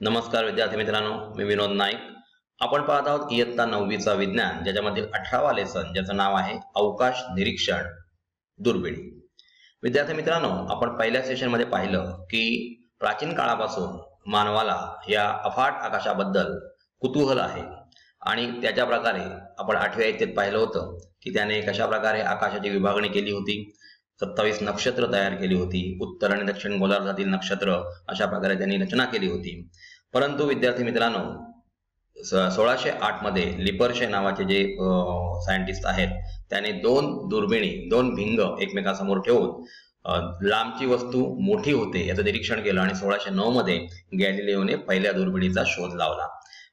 नमस्कार विद्यार्थी मित्रांनो, मी विनोद नाईक. आपण पाहत आहोत इयत्ता 9वीचा विज्ञान, ज्याच्यामधील 18वा लेसन, ज्याचं नाव आहे अवकाश निरीक्षण दुर्बिणी. विद्यार्थी मित्रांनो, आपण पहिल्या सेशनमध्ये पाहिलं की प्राचीन काळापासून मानवाला या अफाट आकाशाबद्दल कुतूहल आहे आणि त्याच्या प्रकारे आपण 8व्या इयत्तेत पाहिलं होतं की त्याने कशा प्रकारे आकाशाची विभागणी केली होती. 27 नक्षत्र तयार केली होती. उत्तर आणि दक्षिण गोलार्धातील नक्षत्र अशा प्रकारे त्यांनी रचना केली होती. परंतु विद्यार्थी मित्रांनो, 1608 मध्ये लिपर्शे नावाचे जे सायंटिस्ट आहेत, त्याने दोन भिंग एकमेकांसमोर ठेवून लांबची वस्तू मोठी होते याचं निरीक्षण केलं आणि 1609 मध्ये गॅलिलिओने पहिल्या दुर्बिणीचा शोध लावला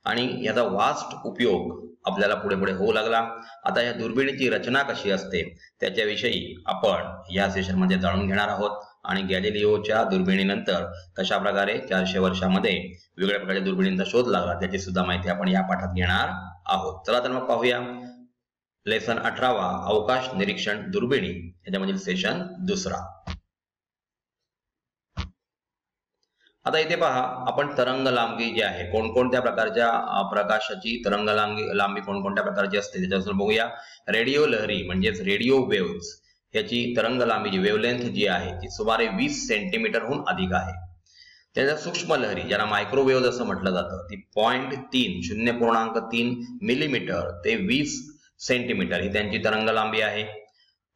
आणि याचा वास्ट उपयोग आपल्याला पुढे पुढे होऊ लागला. आता या दुर्बिणीची रचना कशी असते त्याच्याविषयी आपण या सेशनमध्ये जाणून घेणार आहोत आणि गॅलिलिओच्या दुर्बिणीनंतर कशा प्रकारे 400 वर्षामध्ये वेगळ्या प्रकारच्या दुर्बिणींचा शोध लागला त्याची सुद्धा माहिती आपण या पाठात घेणार आहोत. चला तर मग पाहूया लेसन 18वा अवकाश निरीक्षण दुर्बिणी, याच्यामधील सेशन दुसरा. आता इथे पहा, आपण तरंग लांबी जी आहे, कोणकोणत्या प्रकारच्या प्रकाशाची तरंग लांबी कोणकोणत्या प्रकारची असते त्याच्यावर बघूया. रेडिओ लहरी म्हणजेच रेडिओ वेव्हज याची तरंग लांबी जी वेव्हलेंथ जी आहे ती सुमारे 20 सेंटीमीटरहून अधिक आहे. त्याच्या सूक्ष्म लहरी ज्याला मायक्रोवेव्ह असं म्हटलं जातं ती 0.3 मिलीमीटर ते 20 सेंटीमीटर ही त्यांची तरंग लांबी आहे.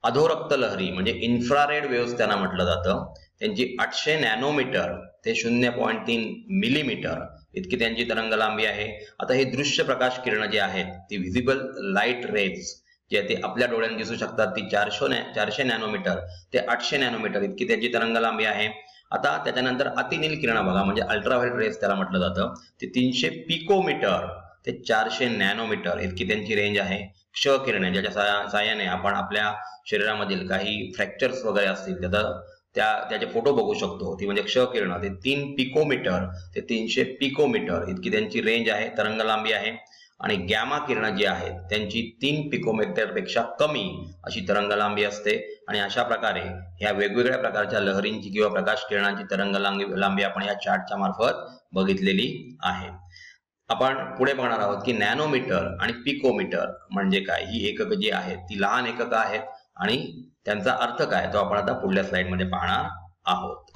अधोरक्त लहरी म्हणजे इन्फ्रारेड वेव्हज त्यांना म्हटलं जातं, त्यांची 800 नॅनोमीटर ते 0.3 मिलीमीटर इतकी त्यांची तरंग लांबी आहे. आता हे दृश्य प्रकाश किरण जे आहेत ती व्हिजिबल लाईट रेज जे ते आपल्या डोळ्यांनी दिसू शकतात ती 400 नॅनोमीटर ते 800 नॅनोमीटर इतकी त्यांची तरंग लांबी आहे. आता त्याच्यानंतर अतिनील किरण बघा, म्हणजे अल्ट्राव्हायोलेट रेज त्याला म्हटलं जातं, ते 300 पिकोमीटर ते 400 नॅनोमीटर इतकी त्यांची रेंज आहे. क्ष किरणे ज्याच्या साहाय्याने आपण आपल्या शरीरामधील काही फ्रॅक्चर्स वगैरे असतील त्याचे फोटो बघू शकतो, ती म्हणजे क्ष किरण, ते 3 पिकोमीटर ते 300 पिकोमीटर इतकी त्यांची रेंज आहे, तरंग लांबी आहे. आणि गॅमा किरण जी आहेत त्यांची 3 पिकोमीटर पेक्षा कमी अशी तरंग लांबी असते. आणि अशा प्रकारे ह्या वेगवेगळ्या प्रकारच्या लहरींची किंवा प्रकाश किरणांची तरंग लांबी आपण या चार्टच्या मार्फत बघितलेली आहे. आपण पुढे बघणार आहोत की नॅनोमीटर आणि पिकोमीटर म्हणजे काय. ही एकक जी आहेत ती लहान एकक आहेत आणि त्यांचा अर्थ काय तो आपण आता पुढल्या स्लाइडमध्ये पाहणार आहोत.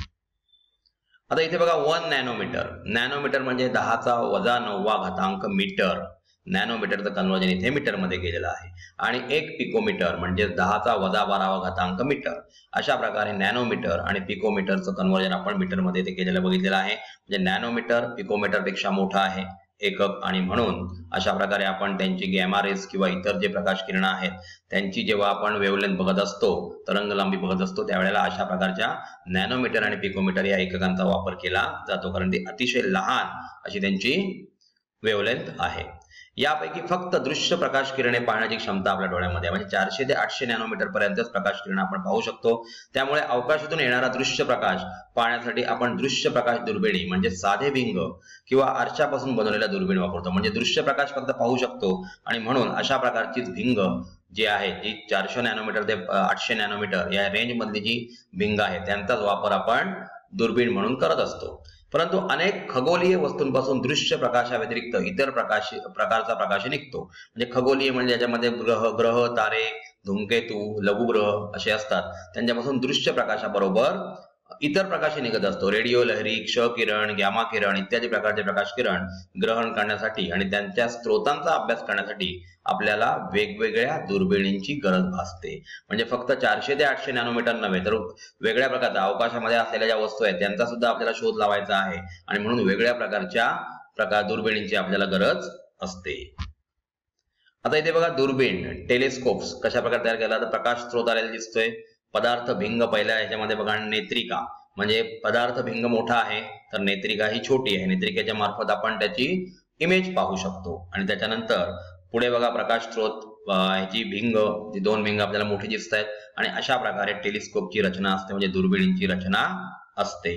आता इथे बघा 1 नॅनोमीटर म्हणजे 10⁻⁹ मीटर. नॅनोमीटरचं कन्वर्जन इथे मीटर मध्ये केलेलं आहे. आणि 1 पिकोमीटर म्हणजे 10⁻12 मीटर. अशा प्रकारे नॅनोमीटर आणि पिकोमीटरचं कन्वर्जन आपण मीटर मध्ये ते केलेलं बघितलेलं आहे. म्हणजे नॅनोमीटर पिकोमीटर पेक्षा मोठा आहे एकक आणि म्हणून अशा प्रकारे आपण त्यांची गॅमा रेज किंवा इतर जे प्रकाश किरण आहेत त्यांची जेव्हा आपण वेव्हलेंथ बघत असतो, तरंग लांबी बघत असतो, त्यावेळेला अशा प्रकारच्या नॅनोमीटर आणि पिकोमीटर या एककांचा वापर केला जातो, कारण ती अतिशय लहान अशी त्यांची वेव्हलेंथ आहे. यापैकी फक्त दृश्य प्रकाश किरणे पाहण्याची क्षमता आपल्या डोळ्यामध्ये, म्हणजे 400 ते 800 नॅनोमीटर पर्यंतच प्रकाश किरण आपण पाहू शकतो. त्यामुळे अवकाशातून येणारा दृश्य प्रकाश पाहण्यासाठी आपण दृश्य प्रकाश दुर्बिणी म्हणजे साधे भिंग किंवा आरशापासून बनवलेल्या दुर्बीण वापरतो. म्हणजे दृश्य प्रकाश फक्त पाहू शकतो आणि म्हणून अशा प्रकारची भिंग जी आहे जी 400 नॅनोमीटर ते 800 नॅनोमीटर या रेंज मधली जी भिंग आहे त्यांचाच वापर आपण दुर्बीण म्हणून करत असतो. परंतु अनेक खगोलीय वस्तूंपासून दृश्य प्रकाशाव्यतिरिक्त इतर प्रकारचा प्रकाश निघतो. म्हणजे खगोलीय म्हणजे याच्यामध्ये ग्रह, तारे, धूमकेतू, लघुग्रह असे असतात, त्यांच्यापासून दृश्य प्रकाशाबरोबर इतर प्रकाश निघत असतो. रेडिओ लहरी, क्ष किरण, गॅमा किरण इत्यादी प्रकारचे प्रकाश किरण ग्रहण करण्यासाठी आणि त्यांच्या स्त्रोतांचा अभ्यास करण्यासाठी आपल्याला वेगवेगळ्या दुर्बिणींची गरज भासते. म्हणजे फक्त 400 ते 800 नॅनोमीटर नव्हे तर वेगळ्या प्रकारच्या अवकाशामध्ये असलेल्या ज्या वस्तू आहेत त्यांचा सुद्धा आपल्याला शोध लावायचा आहे आणि म्हणून वेगळ्या प्रकारच्या दुर्बिणींची आपल्याला गरज असते. आता इथे बघा दुर्बीण टेलिस्कोप्स कशा प्रकारे तयार केला तर प्रकाश स्त्रोत आलेला दिसतोय. पदार्थ भिंग पहिल्या ह्याच्यामध्ये बघा नेत्रिका, म्हणजे पदार्थ भिंग मोठा आहे तर नेत्रिका ही छोटी आहे. नेत्रिकेच्या मार्फत आपण त्याची इमेज पाहू शकतो. आणि त्याच्यानंतर पुढे बघा प्रकाश स्त्रोत, ह्याची भिंग, जी 2 भिंग आपल्याला मोठी दिसत आहेत आणि अशा प्रकारे टेलिस्कोपची रचना असते, म्हणजे दुर्बिणींची रचना असते.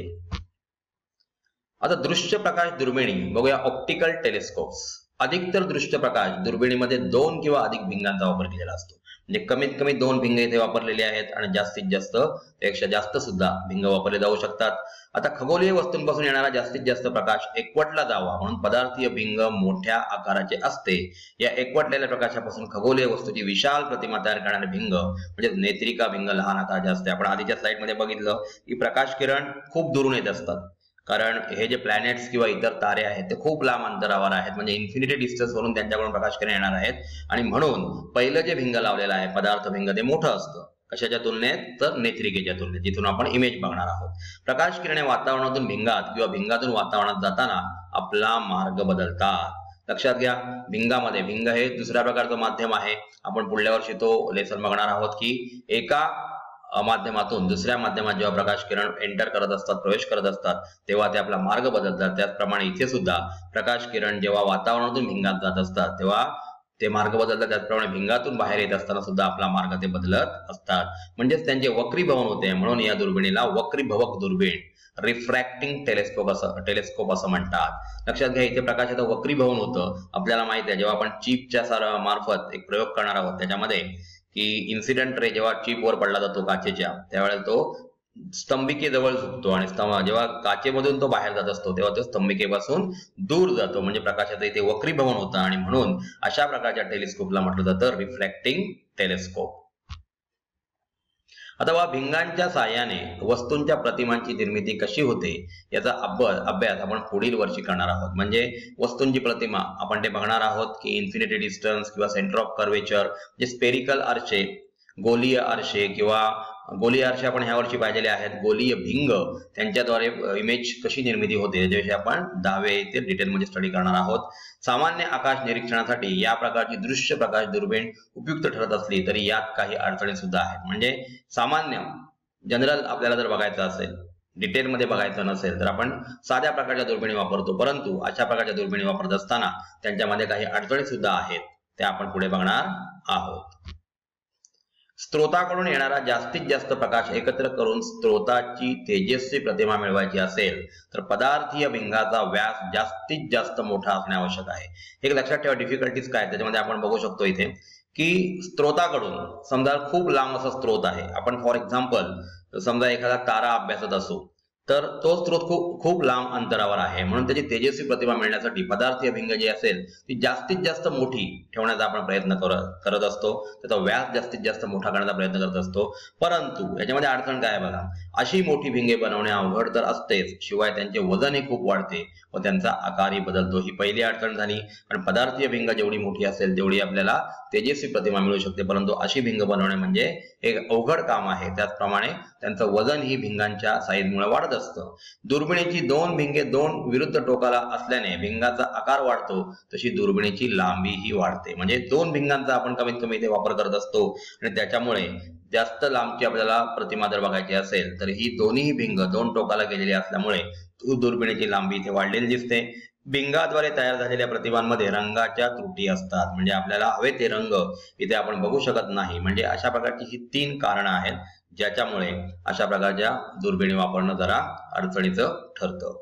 आता दृश्य प्रकाश दुर्बिणी बघूया. Optical telescopes. अधिकतर दृश्य प्रकाश दुर्बिणीमध्ये 2 किंवा अधिक भिंगांचा वापर केलेला असतो. म्हणजे कमीत कमी 2 भिंग इथे वापरलेले आहेत आणि जास्तीत जास्त त्यापेक्षा जास्त सुद्धा भिंग वापरले जाऊ शकतात. आता खगोलीय वस्तूंपासून येणारा जास्तीत जास्त प्रकाश एकवटला जावा म्हणून पदार्थीय भिंग मोठ्या आकाराचे असते. या एकवटलेल्या प्रकाशापासून खगोलीय वस्तूची विशाल प्रतिमा तयार करणारे भिंग म्हणजे नेत्रिका भिंग लहान आकाराचे असते. आपण आधीच्या स्लाइडमध्ये बघितलं की प्रकाश किरण खूप दुरून येत असतात, कारण हे जे प्लॅनेट्स किंवा इतर तारे आहेत ते खूप लांब अंतरावर आहेत, म्हणजे इन्फिनिटी डिस्टन्स वरून त्यांच्याकडून प्रकाश किरण येणार आहेत आणि म्हणून पहिलं जे भिंग लावलेलं आहे पदार्थ भिंग ते मोठं असतं. कशाच्या तुलनेत? तर नेत्रिकेच्या तुलनेत, जिथून आपण इमेज बघणार आहोत. प्रकाश किरणे वातावरणातून भिंगात किंवा भिंगातून वातावरणात जाताना आपला मार्ग बदलतात. लक्षात घ्या, भिंगामध्ये, भिंग हे दुसऱ्या प्रकारचं माध्यम आहे. आपण पुढल्या वर्षी तो लेसन बघणार आहोत की एका माध्यमातून दुसऱ्या माध्यमात जेव्हा प्रकाश किरण एंटर करत असतात, प्रवेश करत असतात, तेव्हा ते आपला मार्ग बदलतात. त्याचप्रमाणे इथे सुद्धा प्रकाश किरण जेव्हा वातावरणातून भिंगात जात असतात तेव्हा ते मार्ग बदलतात. त्याचप्रमाणे भिंगातून बाहेर येत असताना सुद्धा आपला मार्ग ते बदलत असतात, म्हणजेच त्यांचे वक्रीभवन होते. म्हणून या दुर्बिणीला वक्रीभवक दुर्बीण, रिफ्रॅक्टिंग टेलिस्कोप असं म्हणतात. लक्षात घ्या, इथे प्रकाशाचं वक्रीभवन होतं. आपल्याला माहिती आहे, जेव्हा आपण चिपच्या मार्फत एक प्रयोग करणार आहोत त्याच्यामध्ये की इन्सिडेंट रे जेव्हा चिपवर पडला जातो काचेच्या, त्यावेळेला तो स्तंभिकेजवळ झुकतो आणि जेव्हा काचेमधून तो बाहेर जात असतो तेव्हा तो स्तंभिकेपासून दूर जातो, म्हणजे प्रकाशाचं इथे वक्रीभवन होतं आणि म्हणून अशा प्रकारच्या टेलिस्कोपला म्हटलं जातं रिफ्रॅक्टिंग टेलिस्कोप. अथवा भिंगांच्या साहाय्याने वस्तूंच्या प्रतिमांची निर्मिती कशी होते याचा अभ्यास आपण पुढील वर्षी करणार आहोत. म्हणजे वस्तूंची प्रतिमा आपण ते बघणार आहोत की इन्फिनिटी डिस्टन्स किंवा सेंटर ऑफ कर्वेचर, जे स्पेरिकल आरशे, गोलीय आरशे किंवा गोलीय आरशे आपण ह्या वर्षी पाहिलेले आहेत. गोलीय भिंग, त्यांच्याद्वारे इमेज कशी निर्मिती होते याच्याविषयी आपण 10वे इथे डिटेलमध्ये स्टडी करणार आहोत. सामान्य आकाश निरीक्षणासाठी या प्रकारची दृश्य प्रकाश दुर्बीण उपयुक्त ठरत असली तरी यात काही अडचणी सुद्धा आहेत. म्हणजे सामान्य जनरल आपल्याला जर बघायचं असेल, डिटेलमध्ये बघायचं नसेल तर आपण साध्या प्रकारच्या दुर्बिणी वापरतो, परंतु अशा प्रकारच्या दुर्बिणी वापरत असताना त्यांच्यामध्ये काही अडचणी सुद्धा आहेत, त्या आपण पुढे बघणार आहोत. स्त्रोताकडून येणारा जास्तीत जास्त प्रकाश एकत्र करून स्त्रोताची तेजस्वी प्रतिमा मिळवायची असेल तर पदार्थीय भिंगाचा व्यास जास्तीत जास्त मोठा असणे आवश्यक आहे. एक लक्षात ठेवा डिफिकल्टीज काय, त्याच्यामध्ये आपण बघू शकतो इथे की स्त्रोताकडून, समजा खूप लांब असा स्त्रोत आहे, आपण फॉर एक्झाम्पल समजा एखादा तारा अभ्यासत असू तर तो स्त्रोत खूप लांब अंतरावर आहे, म्हणून त्याची तेजस्वी प्रतिमा मिळण्यासाठी पदार्थीय भिंग जी असेल ती जास्तीत जास्त मोठी ठेवण्याचा आपण प्रयत्न करत असतो, त्याचा व्यास जास्तीत जास्त मोठा करण्याचा प्रयत्न करत असतो. परंतु याच्यामध्ये अडचण काय आहे बघा, अशी मोठी भिंगे बनवणे अवघड तर असतेच, शिवाय त्यांचे वजनही खूप वाढते व त्यांचा आकारही बदलतो. ही पहिली अडचण झाली. कारण पदार्थीय भिंग जेवढी मोठी असेल तेवढी आपल्याला तेजस्वी प्रतिमा मिळू शकते, परंतु अशी भिंग बनवणे म्हणजे एक अवघड काम आहे. त्याचप्रमाणे त्यांचं वजन ही भिंगांच्या साईजमुळे वाढत असतं. दुर्बिणीची 2 भिंगे 2 विरुद्ध टोकाला असल्याने भिंगाचा आकार वाढतो, तशी दुर्बिणीची लांबीही वाढते. म्हणजे 2 भिंगांचा आपण कमीत कमी इथे वापर करत असतो आणि त्याच्यामुळे जास्त लांबची आपल्याला प्रतिमा जर बघायची असेल तर ही दोन्ही भिंग 2 टोकाला गेलेली असल्यामुळे दुर्बिणीची लांबी इथे वाढलेली दिसते. भिंगाद्वारे तयार झालेल्या प्रतिमांमध्ये रंगाच्या त्रुटी असतात, म्हणजे आपल्याला हवे ते रंग इथे आपण बघू शकत नाही. म्हणजे अशा प्रकारची ही 3 कारणं आहेत ज्याच्यामुळे अशा प्रकारच्या दुर्बिणी वापरणं जरा अडचणीचं ठरतं.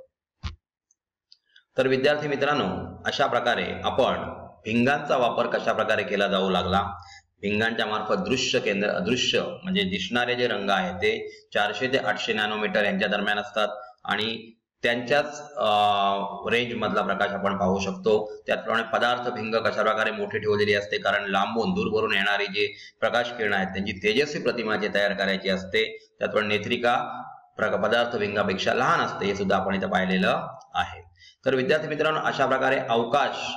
तर विद्यार्थी मित्रांनो, अशा प्रकारे आपण भिंगांचा वापर कशा प्रकारे केला जाऊ लागला. भिंगांच्या मार्फत दृश्य म्हणजे दिसणारे जे रंग आहेत ते 400 ते 800 नॅनोमीटर यांच्या दरम्यान असतात आणि त्यांच्याच रेंज मधला प्रकाश आपण पाहू शकतो. त्याचप्रमाणे पदार्थ भिंग कशा प्रकारे मोठी ठेवलेली असते, कारण लांबून दूरवरून येणारी जे प्रकाश किरण आहेत त्यांची तेजस्वी प्रतिमा जे तयार करायची असते. त्याचप्रमाणे नेत्रिका पदार्थ भिंगापेक्षा लहान असते, हे सुद्धा आपण इथे पाहिलेलं आहे. तर विद्यार्थी मित्रांनो, अशा प्रकारे अवकाश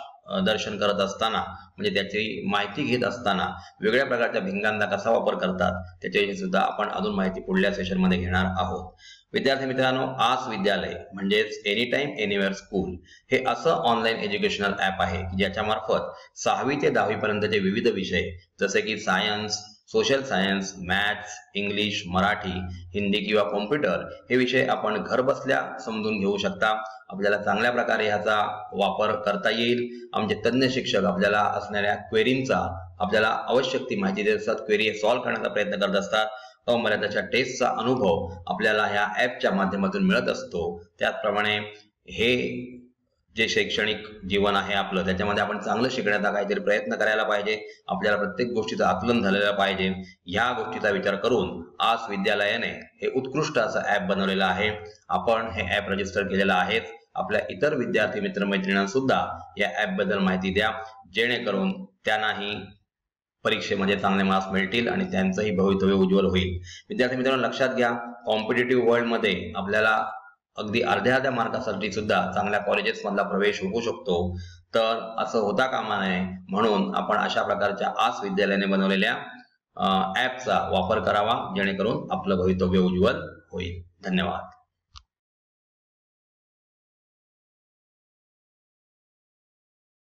दर्शन करत असताना म्हणजे त्याची माहिती घेत असताना वेगळ्या प्रकारच्या भिंगांचा कसा वापर करतात त्याच्याविषयी सुद्धा आपण अजून माहिती पुढल्या सेशनमध्ये घेणार आहोत. विद्यार्थी मित्रांनो, आस विद्यालय म्हणजेच एनी टाइम एनीवेअर स्कूल हे असं ऑनलाईन एज्युकेशनल ऍप आहे की ज्याच्या मार्फत 6वी ते 10वी पर्यंतचे विविध विषय जसे की science, social science, maths, English, Marathi, Hindi किंवा कॉम्प्युटर हे विषय आपण घर बसल्या समजून घेऊ शकता. आपल्याला चांगल्या प्रकारे ह्याचा वापर करता येईल. आमचे तज्ञ शिक्षक आपल्याला असणाऱ्या क्वेरींचा आपल्याला आवश्यक ती माहिती देत असतात, क्वेरी सॉल्व्ह करण्याचा प्रयत्न करत असतात. मला त्याच्या टेस्टचा अनुभव आपल्याला ह्या ऍपच्या माध्यमातून मिळत असतो. त्याचप्रमाणे हे जे शैक्षणिक जीवन आहे आपलं त्याच्यामध्ये आपण चांगलं शिकण्याचा काहीतरी प्रयत्न करायला पाहिजे. आपल्याला प्रत्येक गोष्टीचं आकलन झालेलं पाहिजे. ह्या गोष्टीचा विचार करून आस विद्यालयाने हे उत्कृष्ट असं ऍप बनवलेलं आहे. आपण हे ऍप रजिस्टर केलेलं आहे. आपल्या इतर विद्यार्थी मित्रमैत्रिणींना सुद्धा या ऍप बद्दल माहिती द्या, जेणेकरून त्यांनाही परीक्षेमध्ये चांगले मार्क्स मिळतील आणि त्यांचंही भवितव्य उज्ज्वल होईल. विद्यार्थी मित्रांनो, लक्षात घ्या, कॉम्पिटिटिव्ह वर्ल्ड मध्ये आपल्याला अगदी अर्ध्या मार्कासाठी सुद्धा चांगल्या कॉलेजेस मधला प्रवेश होऊ शकतो. तर असं होता कामा नये म्हणून आपण अशा प्रकारच्या आस विद्यालयाने बनवलेल्या ऍपचा वापर करावा, जेणेकरून आपलं भवितव्य उज्ज्वल होईल. धन्यवाद.